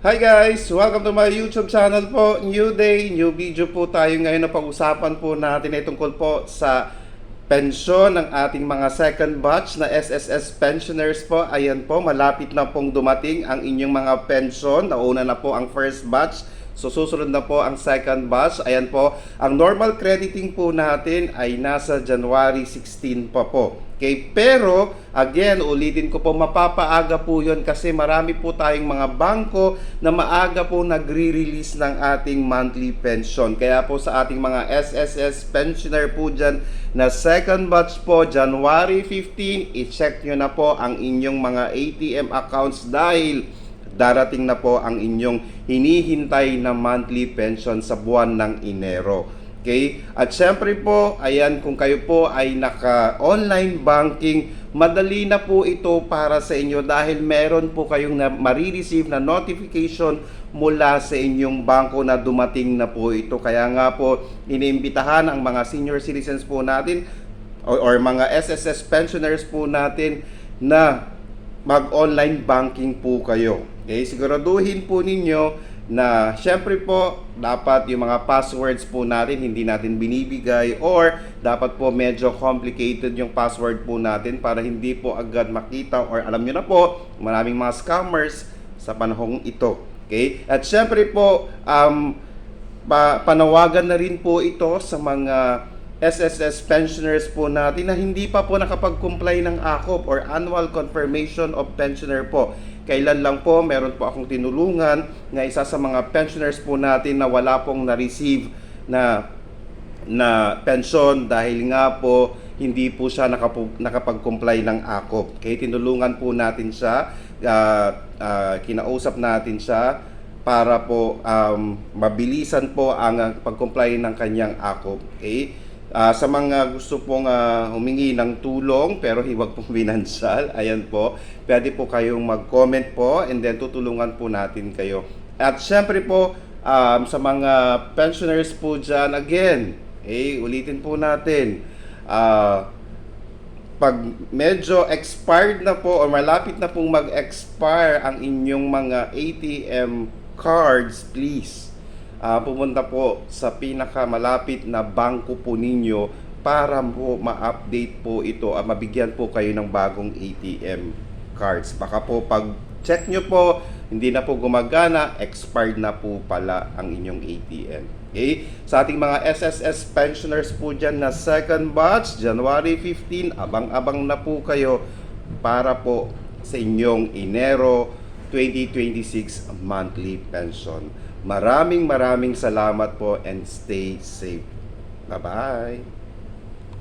Hi guys! Welcome to my YouTube channel po. New day, new video po tayo ngayon na pag-usapan po natin ay tungkol po sa pensyon ng ating mga second batch na SSS pensioners po. Ayan po, malapit na pong dumating ang inyong mga pensyon. Nauna na po ang first batch. So susunod na po ang second batch. Ayan po, ang normal crediting po natin ay nasa January 16 pa po. Okay, pero again, ulitin ko po, mapapaaga po yun kasi marami po tayong mga bangko na maaga po nagre-release ng ating monthly pension. Kaya po sa ating mga SSS pensioner po dyan na second batch po, January 15, i-check nyo na po ang inyong mga ATM accounts dahil darating na po ang inyong hinihintay na monthly pension sa buwan ng Enero. Okay? At syempre po, ayan, kung kayo po ay naka-online banking, madali na po ito para sa inyo dahil meron po kayong marireceive na notification mula sa inyong bangko na dumating na po ito. Kaya nga po, iniimbitahan ang mga senior citizens po natin or mga SSS pensioners po natin na mag-online banking po kayo. Okay? Siguraduhin po ninyo na syempre po dapat yung mga passwords po natin hindi natin binibigay or dapat po medyo complicated yung password po natin para hindi po agad makita or alam nyo na po maraming mga scammers sa panahong ito. Okay? At syempre po panawagan na rin po ito sa mga SSS pensioners po natin na hindi pa po nakapag-comply ng AKOP or Annual Confirmation of Pensioner po. Kailan lang po, meron po akong tinulungan na isa sa mga pensioners po natin na wala pong na-receive na pension dahil nga po hindi po siya nakapag-comply ng AKOP. Okay, tinulungan po natin siya, kinausap natin siya para po mabilisan po ang pag-comply ng kanyang AKOP. Okay? Sa mga gusto pong humingi ng tulong pero huwag pong financial, ayan po, pwede po kayong mag-comment po and then tutulungan po natin kayo. At syempre po, sa mga pensioners po dyan, again, ulitin po natin, pag medyo expired na po o malapit na pong mag-expire ang inyong mga ATM cards, please, pumunta po sa pinakamalapit na bangko po ninyo para po ma-update po ito at mabigyan po kayo ng bagong ATM cards. Baka po pag check nyo po, hindi na po gumagana, expired na po pala ang inyong ATM. Okay? Sa ating mga SSS pensioners po dyan na second batch, January 15, abang-abang na po kayo para po sa inyong Enero 2026 monthly pension. Maraming salamat po and stay safe. Bye-bye!